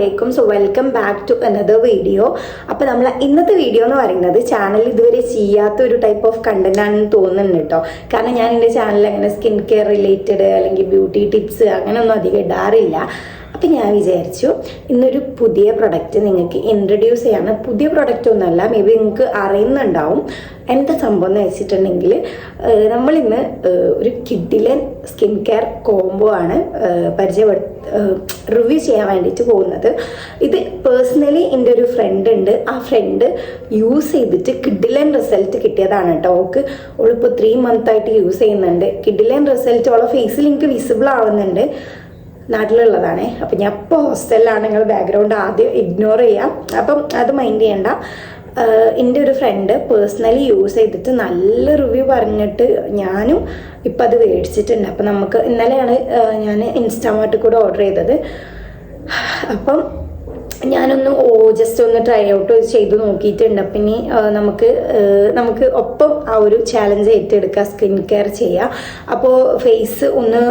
അസ്സലാമലൈക്കും. So welcome back to another video. അപ്പോൾ നമ്മൾ ഇന്നത്തെ വീഡിയോ എന്ന് പറയുന്നത് ചാനൽ ഇതുവരെ ചെയ്യാത്ത ഒരു ടൈപ്പ് ഓഫ് കണ്ടന്റ് ആണെന്ന് തോന്നുന്നുണ്ട് കേട്ടോ. കാരണം ഞാൻ എൻ്റെ ചാനലിൽ അങ്ങനെ സ്കിൻ കെയർ റിലേറ്റഡ് അല്ലെങ്കിൽ ബ്യൂട്ടി ടിപ്സ് അങ്ങനെയൊന്നും അധികം ഇടാറില്ല. അപ്പം ഞാൻ വിചാരിച്ചു ഇന്നൊരു പുതിയ പ്രൊഡക്റ്റ് നിങ്ങൾക്ക് ഇൻട്രൊഡ്യൂസ് ചെയ്യാണ്. പുതിയ പ്രൊഡക്റ്റ് ഒന്നുമല്ല, മേ ബി നിങ്ങൾക്ക് അറിയുന്നുണ്ടാവും. എന്താ സംഭവം എന്ന് വെച്ചിട്ടുണ്ടെങ്കിൽ നമ്മളിന്ന് ഒരു കിഡിലൻ സ്കിൻ കെയർ കോംബോ ആണ് റിവ്യൂ ചെയ്യാൻ വേണ്ടിയിട്ട് പോകുന്നത്. ഇത് പേഴ്സണലി എൻ്റെ ഒരു ഫ്രണ്ട് ഉണ്ട്. ആ ഫ്രണ്ട് യൂസ് ചെയ്തിട്ട് കിഡിലൻ റിസൾട്ട് കിട്ടിയതാണ് കേട്ടോ. അവളിപ്പോൾ 3 മന്തായിട്ട് യൂസ് ചെയ്യുന്നുണ്ട്. കിഡിലൻ റിസൾട്ട് അവളെ ഫേസിൽ എനിക്ക് വിസിബിൾ ആവുന്നുണ്ട്. നാട്ടിലുള്ളതാണേ. അപ്പം ഞാൻ ഇപ്പോൾ ഹോസ്റ്റലിലാണ്. നിങ്ങൾ ബാക്ക്ഗ്രൗണ്ട് ആദ്യം ഇഗ്നോർ ചെയ്യാം. അപ്പം അത് മൈൻഡ് ചെയ്യണ്ട. എൻ്റെ ഒരു ഫ്രണ്ട് പേഴ്സണലി യൂസ് ചെയ്തിട്ട് നല്ല റിവ്യൂ പറഞ്ഞിട്ട് ഞാനും ഇപ്പം അത് മേടിച്ചിട്ടുണ്ട്. അപ്പം നമുക്ക് ഇന്നലെയാണ് ഞാൻ ഇൻസ്റ്റാമാർട്ടിൽ കൂടെ ഓർഡർ ചെയ്തത്. അപ്പം ഞാനൊന്ന് ജസ്റ്റ് ഒന്ന് ട്രൈ ഔട്ട് ചെയ്ത് നോക്കിയിട്ടുണ്ട്. അപ്പം ഇനി നമുക്ക് ഒപ്പം ആ ഒരു ചാലഞ്ച് ഏറ്റെടുക്കുക, സ്കിൻ കെയർ ചെയ്യുക. അപ്പോൾ ഫേസ് ഒന്ന്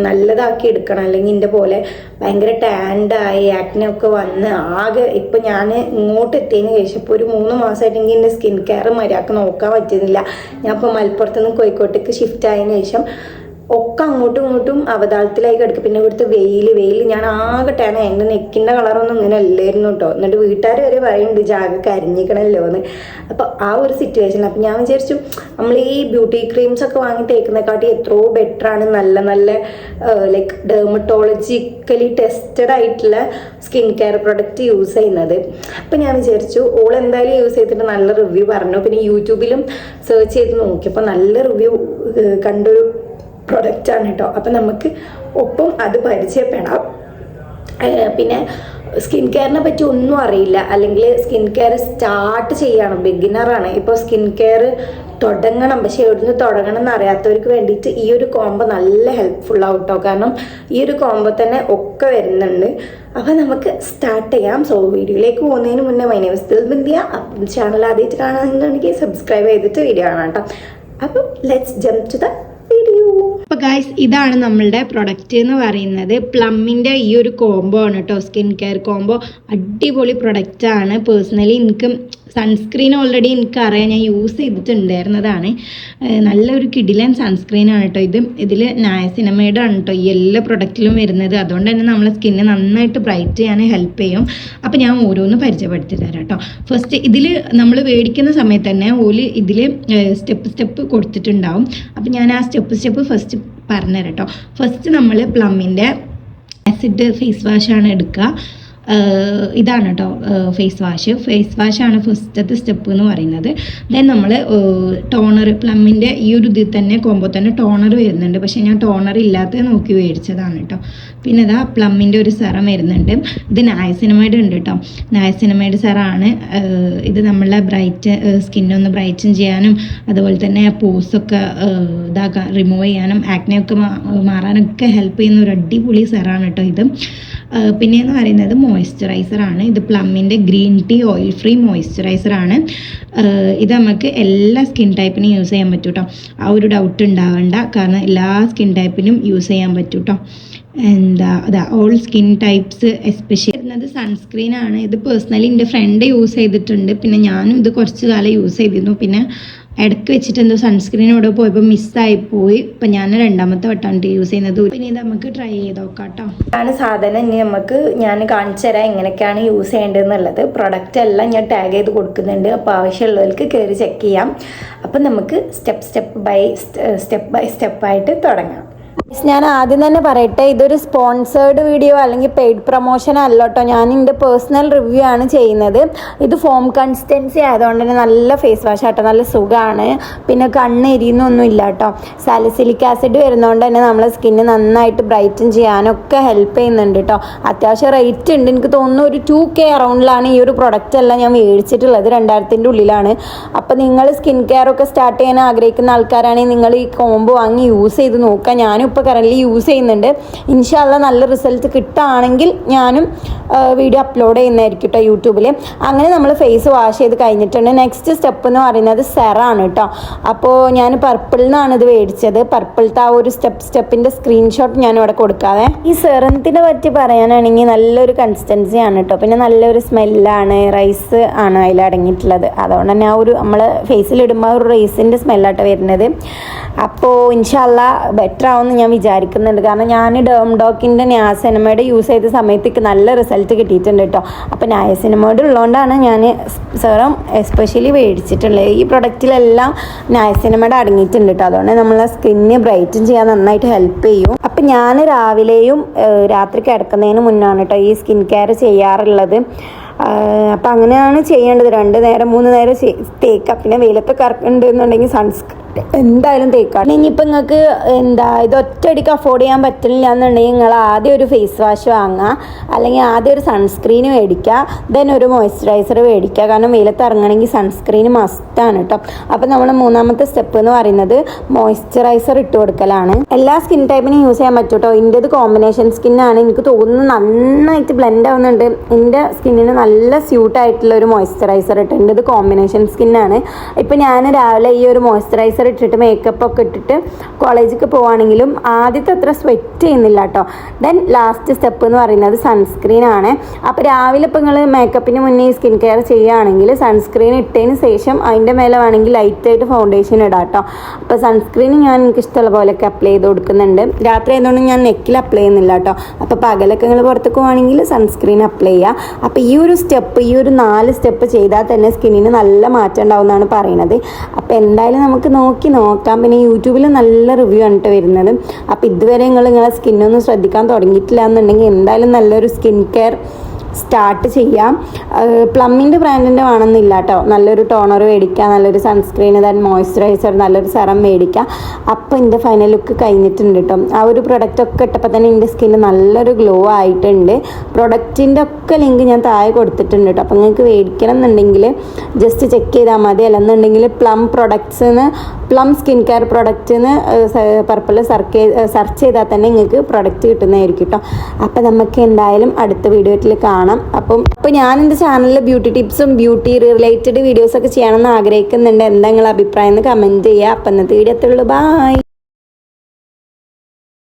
നല്ലതാക്കി എടുക്കണം. അല്ലെങ്കിൽ എൻ്റെ പോലെ ഭയങ്കര ടാൻഡായി ആക്നെയൊക്കെ വന്ന് ആകെ ഇപ്പം ഞാൻ ഇങ്ങോട്ട് എത്തിയതിന് ശേഷം ഇപ്പോൾ ഒരു 3 മാസമായിട്ട് എനിക്ക് എൻ്റെ സ്കിൻ കെയർ മര്യാദക്ക് നോക്കാൻ പറ്റുന്നില്ല. ഞാൻ ഇപ്പോൾ മലപ്പുറത്ത് നിന്ന് കോഴിക്കോട്ടേക്ക് ഷിഫ്റ്റ് ആയതിനു ശേഷം ഒക്കെ അങ്ങോട്ടും ഇങ്ങോട്ടും അവതാളത്തിലായി കിടക്കും. പിന്നെ ഇവിടുത്തെ വെയിൽ ഞാൻ ആകട്ടെയാണ്. എൻ്റെ നെക്കിൻ്റെ കളറൊന്നും ഇങ്ങനെ അല്ലായിരുന്നു കേട്ടോ. എന്നിട്ട് വീട്ടുകാർ വരെ പറയുന്നുണ്ട് ജാഗ കരിഞ്ഞിക്കണല്ലോ എന്ന്. അപ്പോൾ ആ ഒരു സിറ്റുവേഷൻ. അപ്പം ഞാൻ വിചാരിച്ചു നമ്മൾ ഈ ബ്യൂട്ടി ക്രീംസ് ഒക്കെ വാങ്ങി തേക്കുന്നതിനെക്കാട്ടി എത്രയോ ബെറ്ററാണ് നല്ല ലൈക്ക് ഡെർമറ്റോളജിക്കലി ടെസ്റ്റഡ് ആയിട്ടുള്ള സ്കിൻ കെയർ പ്രൊഡക്റ്റ് യൂസ് ചെയ്യുന്നത്. അപ്പം ഞാൻ വിചാരിച്ചു ഓൾ എന്തായാലും യൂസ് ചെയ്തിട്ട് നല്ല റിവ്യൂ പറഞ്ഞു. പിന്നെ യൂട്യൂബിലും സെർച്ച് ചെയ്ത് നോക്കിയപ്പോൾ നല്ല റിവ്യൂ കണ്ടൊരു പ്രൊഡക്റ്റാണ് കേട്ടോ. അപ്പം നമുക്ക് ഒപ്പം അത് പരിചയപ്പെടാം. പിന്നെ സ്കിൻ കെയറിനെ പറ്റി ഒന്നും അറിയില്ല, അല്ലെങ്കിൽ സ്കിൻ കെയർ സ്റ്റാർട്ട് ചെയ്യണം, ബിഗിനറാണ്, ഇപ്പോൾ സ്കിൻ കെയർ തുടങ്ങണം, പക്ഷെ എവിടുന്ന് തുടങ്ങണം എന്ന് അറിയാത്തവർക്ക് വേണ്ടിയിട്ട് ഈ ഒരു കോംബോ നല്ല ഹെൽപ്ഫുൾ ആവും കേട്ടോ. കാരണം ഈ ഒരു കോംബോ തന്നെ ഒക്കെ വരുന്നുണ്ട്. അപ്പം നമുക്ക് സ്റ്റാർട്ട് ചെയ്യാം. സോ വീഡിയോയിലേക്ക് പോകുന്നതിന് മുന്നേ മൈ നെയിം ഈസ് ദിൽബിന്ദിയ. അപ്പം ചാനൽ ആദ്യമായിട്ട് കാണാമെന്നുണ്ടെങ്കിൽ സബ്സ്ക്രൈബ് ചെയ്തിട്ട് വീഡിയോ കാണാം കേട്ടോ. അപ്പം let's jump to the video. അപ്പോൾ ഗൈസ്, ഇതാണ് നമ്മളുടെ പ്രൊഡക്റ്റ് എന്ന് പറയുന്നത്. പ്ലമ്മിൻ്റെ ഈ ഒരു കോംബോ ആണ് കേട്ടോ, സ്കിൻ കെയർ കോംബോ. അടിപൊളി പ്രൊഡക്റ്റാണ്. പേഴ്സണലി എനിക്ക് സൺസ്ക്രീൻ ഓൾറെഡി എനിക്കറിയാം, ഞാൻ യൂസ് ചെയ്തിട്ടുണ്ടായിരുന്നതാണ്. നല്ലൊരു കിഡിലൻ സൺസ്ക്രീനാണ് കേട്ടോ ഇത്. ഇതിൽ നയസിനമൈഡ് ആണ് കേട്ടോ ഈ എല്ലാ പ്രൊഡക്റ്റിലും വരുന്നത്. അതുകൊണ്ട് തന്നെ നമ്മളെ സ്കിന്ന് നന്നായിട്ട് ബ്രൈറ്റ് ചെയ്യാൻ ഹെൽപ്പ് ചെയ്യും. അപ്പോൾ ഞാൻ ഓരോന്ന് പരിചയപ്പെടുത്തി തരാം കേട്ടോ. ഫസ്റ്റ് ഇതിൽ നമ്മൾ മേടിക്കുന്ന സമയത്ത് തന്നെ ഓല് ഇതിൽ സ്റ്റെപ്പ് കൊടുത്തിട്ടുണ്ടാവും. അപ്പോൾ ഞാൻ ആ സ്റ്റെപ്പ് ഫസ്റ്റ് പറഞ്ഞുതരാം കേട്ടോ. ഫസ്റ്റ് നമ്മൾ പ്ലമ്മിൻ്റെ ആസിഡ് ഫേസ് വാഷാണ് എടുക്കുക. ഇതാണ് കേട്ടോ ഫേസ് വാഷാണ് ഫസ്റ്റത്തെ സ്റ്റെപ്പ് എന്ന് പറയുന്നത്. ദെൻ നമ്മൾ ടോണർ, പ്ലമ്മിൻ്റെ ഈ ഒരു ഇതിൽ തന്നെ കോംബോ തന്നെ ടോണർ വരുന്നുണ്ട്. പക്ഷേ ഞാൻ ടോണർ ഇല്ലാത്തത് നോക്കി മേടിച്ചതാണ് കേട്ടോ. പിന്നെ ഇതാ പ്ലമ്മിൻ്റെ ഒരു സെറം വരുന്നുണ്ട്. ഇത് നയസിനമൈഡ് ഉണ്ട് കേട്ടോ. നയസിനമൈഡ് സെറാണ് ഇത്. നമ്മളെ സ്കിന്നൊന്ന് ബ്രൈറ്റൻ ചെയ്യാനും അതുപോലെ തന്നെ പോസൊക്കെ റിമൂവ് ചെയ്യാനും ആക്നെയൊക്കെ മാറാനൊക്കെ ഹെൽപ്പ് ചെയ്യുന്ന ഒരു അടിപൊളി സെറാണ് കേട്ടോ ഇത്. പിന്നെയെന്ന് പറയുന്നത് മോയ്സ്ചറൈസറാണ്. ഇത് പ്ലമ്മിൻ്റെ ഗ്രീൻ ടീ ഓയിൽ ഫ്രീ മോയ്സ്ചറൈസറാണ്. ഇത് നമുക്ക് എല്ലാ സ്കിൻ ടൈപ്പിനും യൂസ് ചെയ്യാൻ പറ്റും കേട്ടോ. ആ ഒരു ഡൗട്ട് ഉണ്ടാവണ്ട, കാരണം എല്ലാ സ്കിൻ ടൈപ്പിനും യൂസ് ചെയ്യാൻ പറ്റും കേട്ടോ. All skin types. എസ്പെഷ്യലി വരുന്നത് സൺസ്ക്രീനാണ്. ഇത് പേഴ്സണലി എൻ്റെ ഫ്രണ്ട് യൂസ് ചെയ്തിട്ടുണ്ട്. പിന്നെ ഞാനും ഇത് കുറച്ച് കാലം യൂസ് ചെയ്തിരുന്നു. പിന്നെ ഇടയ്ക്ക് വെച്ചിട്ട് എന്തോ സൺസ്ക്രീനോടെ പോയപ്പോൾ മിസ്സായിപ്പോയി. ഇപ്പം ഞാൻ 2ാമത്തെ വട്ടമാണ് യൂസ് ചെയ്യുന്നത്. പിന്നെ ഇത് നമുക്ക് ട്രൈ ചെയ്ത് നോക്കാം കേട്ടോ. ഇതാണ് സാധനം. ഇനി ഞാൻ കാണിച്ചു തരാം എങ്ങനെയൊക്കെയാണ് യൂസ് ചെയ്യേണ്ടതെന്നുള്ളത്. പ്രൊഡക്റ്റ് എല്ലാം ഞാൻ ടാഗ് ചെയ്ത് കൊടുക്കുന്നുണ്ട്. അപ്പോൾ ആവശ്യമുള്ളവർക്ക് കയറി ചെക്ക് ചെയ്യാം. അപ്പം നമുക്ക് സ്റ്റെപ്പ് ബൈ സ്റ്റെപ്പായിട്ട് തുടങ്ങാം. ഞാൻ ആദ്യം തന്നെ പറയട്ടെ, ഇതൊരു സ്പോൺസേർഡ് വീഡിയോ അല്ലെങ്കിൽ പെയ്ഡ് പ്രൊമോഷൻ അല്ല കേട്ടോ. ഞാൻ എൻ്റെ പേഴ്സണൽ റിവ്യൂ ആണ് ചെയ്യുന്നത്. ഇത് ഫോം കൺസിസ്റ്റൻസി ആയതുകൊണ്ട് തന്നെ നല്ല ഫേസ് വാഷ് ആട്ടോ, നല്ല സുഖമാണ്. പിന്നെ കണ്ണ് എരിയുന്നൊന്നും ഇല്ല കേട്ടോ. സാലിസിലിക് ആസിഡ് വരുന്നതുകൊണ്ട് തന്നെ നമ്മളെ സ്കിന്ന് നന്നായിട്ട് ബ്രൈറ്റൻ ചെയ്യാനൊക്കെ ഹെൽപ്പ് ചെയ്യുന്നുണ്ട് കേട്ടോ. അത്യാവശ്യം റേറ്റ് ഉണ്ട്. എനിക്ക് തോന്നുന്നു ഒരു 2K അറൗണ്ടിലാണ് ഈ ഒരു പ്രൊഡക്റ്റ് എല്ലാം ഞാൻ മേടിച്ചിട്ടുള്ളത്. 2000-ൻ്റെ ഉള്ളിലാണ്. അപ്പോൾ നിങ്ങൾ സ്കിൻ കെയർ ഒക്കെ സ്റ്റാർട്ട് ചെയ്യാൻ ആഗ്രഹിക്കുന്ന ആൾക്കാരാണെങ്കിൽ നിങ്ങൾ ഈ കോംബോ വാങ്ങി യൂസ് ചെയ്ത് നോക്കുക. ഞാനും ഞാനിപ്പോൾ കറൻറ്റ്ലി യൂസ് ചെയ്യുന്നുണ്ട്. ഇൻഷാല്ല നല്ല റിസൾട്ട് കിട്ടുകയാണെങ്കിൽ ഞാനും വീഡിയോ അപ്ലോഡ് ചെയ്യുന്നതായിരിക്കും കേട്ടോ യൂട്യൂബിൽ. അങ്ങനെ നമ്മൾ ഫേസ് വാഷ് ചെയ്ത് കഴിഞ്ഞിട്ടുണ്ട്. നെക്സ്റ്റ് സ്റ്റെപ്പ് എന്ന് പറയുന്നത് സെറാണ് കേട്ടോ. അപ്പോൾ ഞാൻ പർപ്പിളിൽ നിന്നാണ് ഇത് മേടിച്ചത്. പർപ്പിളത്തെ ആ ഒരു സ്റ്റെപ്പിൻ്റെ സ്ക്രീൻഷോട്ട് ഞാൻ ഇവിടെ കൊടുക്കാതെ. ഈ സെറത്തിനെ പറ്റി പറയാനാണെങ്കിൽ നല്ലൊരു കൺസിസ്റ്റൻസിയാണ് കേട്ടോ. പിന്നെ നല്ലൊരു സ്മെല്ലാണ്, റൈസ് ആണ് അതിൽ അടങ്ങിയിട്ടുള്ളത്. അതുകൊണ്ട് തന്നെ ആ ഒരു നമ്മൾ ഫേസിലിടുമ്പോൾ ഒരു റൈസിൻ്റെ സ്മെല്ലാട്ടോ വരുന്നത്. അപ്പോൾ ഇൻഷാല്ല ബെറ്റർ ആവുമെന്ന് ഞാൻ വിചാരിക്കുന്നുണ്ട്. കാരണം ഞാൻ ഡോക്കിൻ്റെ നയാസിനമൈഡ് യൂസ് ചെയ്ത സമയത്തേക്ക് നല്ല റിസൾട്ട് കിട്ടിയിട്ടുണ്ട് കേട്ടോ. അപ്പോൾ നയാസിനമൈഡ് ഉള്ളതുകൊണ്ടാണ് ഞാൻ സെറം എസ്പെഷ്യലി മേടിച്ചിട്ടുള്ളത്. ഈ പ്രൊഡക്റ്റിലെല്ലാം നയാസിനമൈഡ് അടങ്ങിയിട്ടുണ്ട് കേട്ടോ. അതുകൊണ്ട് നമ്മളെ സ്കിന്നിനെ ബ്രൈറ്റൻ ചെയ്യാൻ നന്നായിട്ട് ഹെൽപ്പ് ചെയ്യും. അപ്പം ഞാൻ രാവിലെയും രാത്രി കിടക്കുന്നതിന് മുന്നാണ് കേട്ടോ ഈ സ്കിൻ കെയർ ചെയ്യാറുള്ളത്. അപ്പം അങ്ങനെയാണ് ചെയ്യേണ്ടത്. 2 നേരം 3 നേരം തേക്കാം. പിന്നെ വെയിലത്ത് കറക്കുന്നുണ്ടെന്നുണ്ടെങ്കിൽ സൺസ്ക്രീൻ എന്തായാലും തേക്കാം. ഇനിയിപ്പോൾ നിങ്ങൾക്ക് ഇത് ഒറ്റയടിക്ക് അഫോർഡ് ചെയ്യാൻ പറ്റില്ല എന്നുണ്ടെങ്കിൽ നിങ്ങൾ ആദ്യം ഒരു ഫേസ് വാഷ് വാങ്ങുക, അല്ലെങ്കിൽ ആദ്യം ഒരു സൺസ്ക്രീൻ മേടിക്കുക, ദെൻ ഒരു മോയ്സ്ചറൈസർ മേടിക്കുക. കാരണം വെയിലത്ത് ഇറങ്ങണമെങ്കിൽ സൺസ്ക്രീൻ മസ്റ്റാണ് കേട്ടോ. അപ്പോൾ നമ്മൾ 3ാമത്തെ സ്റ്റെപ്പ് എന്ന് പറയുന്നത് മോയ്സ്ചറൈസർ ഇട്ട് കൊടുക്കലാണ്. എല്ലാ സ്കിൻ ടൈപ്പിനും യൂസ് ചെയ്യാൻ പറ്റും കേട്ടോ. ഇതിൻ്റെത് കോമ്പിനേഷൻ സ്കിന്നാണ്. എനിക്ക് തോന്നുന്നു നന്നായിട്ട് ബ്ലെൻഡ് ആവുന്നുണ്ട്. എൻ്റെ സ്കിന്നിന് നല്ല സ്യൂട്ടായിട്ടുള്ള ഒരു മോയ്സ്ചറൈസർ ഇട്ടുണ്ട്. ഇത് കോമ്പിനേഷൻ സ്കിന്നാണ്. ഇപ്പോൾ ഞാൻ രാവിലെ ഈ ഒരു മോയ്സ്ചറൈസർ ഇട്ടിട്ട് മേക്കപ്പ് ഒക്കെ ഇട്ടിട്ട് കോളേജിലേക്ക് പോവുകയാണെങ്കിലും ആദ്യത്തെ അത്ര സ്വെറ്റ് ചെയ്യുന്നില്ല കേട്ടോ. ദെൻ ലാസ്റ്റ് സ്റ്റെപ്പ് എന്ന് പറയുന്നത് സൺസ്ക്രീൻ ആണ്. അപ്പോൾ രാവിലെ ഇപ്പോൾ നിങ്ങൾ മേക്കപ്പിന് മുന്നേ സ്കിൻ കെയർ ചെയ്യുകയാണെങ്കിൽ സൺസ്ക്രീൻ ഇട്ടതിന് ശേഷം അതിൻ്റെ മേലെ വേണമെങ്കിൽ ലൈറ്റായിട്ട് ഫൗണ്ടേഷൻ ഇടാം കേട്ടോ. അപ്പോൾ സൺസ്ക്രീൻ ഞാൻ എനിക്കിഷ്ടമുള്ള പോലെയൊക്കെ അപ്ലൈ ചെയ്ത് കൊടുക്കുന്നുണ്ട്. രാത്രി ആയതുകൊണ്ട് ഞാൻ നെക്കിൽ അപ്ലൈ ചെയ്യുന്നില്ല കേട്ടോ. അപ്പോൾ പകലൊക്കെ നിങ്ങൾ പുറത്തേക്ക് പോവുകയാണെങ്കിൽ സൺസ്ക്രീൻ അപ്ലൈ ചെയ്യുക. അപ്പോൾ ഈ ഒരു 4 സ്റ്റെപ്പ് ചെയ്താൽ തന്നെ സ്കിന്നിന് നല്ല മാറ്റം ഉണ്ടാവും എന്നാണ് പറയുന്നത്. അപ്പോൾ എന്തായാലും നമുക്ക് നോക്കാം. പിന്നെ യൂട്യൂബിൽ നല്ല റിവ്യൂ ആണ് കേട്ടോ വരുന്നത്. അപ്പോൾ ഇതുവരെ നിങ്ങളെ സ്കിന്നൊന്നും ശ്രദ്ധിക്കാൻ തുടങ്ങിയിട്ടില്ല എന്നുണ്ടെങ്കിൽ എന്തായാലും നല്ലൊരു സ്കിൻ കെയർ സ്റ്റാർട്ട് ചെയ്യാം. പ്ലമ്മിൻ്റെ ബ്രാൻഡിൻ്റെ വേണമെന്നില്ല കേട്ടോ. നല്ലൊരു ടോണർ മേടിക്കുക, നല്ലൊരു സൺസ്ക്രീൻ, ദെൻ മോയ്സ്ചറൈസർ, നല്ലൊരു സെറം മേടിക്കുക. അപ്പോൾ എൻ്റെ ഫൈനൽ ലുക്ക് കഴിഞ്ഞിട്ടുണ്ട് കേട്ടോ. ആ ഒരു പ്രൊഡക്റ്റൊക്കെ ഇട്ടപ്പോൾ തന്നെ എൻ്റെ സ്കിന്ന് നല്ലൊരു ഗ്ലോ ആയിട്ടുണ്ട്. പ്രൊഡക്റ്റിൻ്റെ ഒക്കെ ലിങ്ക് ഞാൻ താഴെ കൊടുത്തിട്ടുണ്ട് കേട്ടോ. അപ്പോൾ നിങ്ങൾക്ക് മേടിക്കണം എന്നുണ്ടെങ്കിൽ ജസ്റ്റ് ചെക്ക് ചെയ്താൽ മതി. അല്ലെന്നുണ്ടെങ്കിൽ പ്ലം സ്കിൻ കെയർ പ്രൊഡക്റ്റിന് പർപ്പിൾ സെർച്ച് ചെയ്താൽ തന്നെ നിങ്ങൾക്ക് പ്രൊഡക്റ്റ് കിട്ടുന്നതായിരിക്കും കേട്ടോ. അപ്പോൾ നമുക്ക് എന്തായാലും അടുത്ത വീഡിയോയിൽ കാണാം. അപ്പോൾ ഞാൻ എൻ്റെ ചാനലിൽ ബ്യൂട്ടി ടിപ്സും ബ്യൂട്ടി റിലേറ്റഡ് വീഡിയോസൊക്കെ ചെയ്യണമെന്ന് ആഗ്രഹിക്കുന്നുണ്ട്. എന്താ നിങ്ങളുടെ അഭിപ്രായം എന്ന് കമൻറ്റ് ചെയ്യുക. അപ്പം ഇന്നത്തെ വീഡിയോ എത്തുള്ളൂ. ബൈ.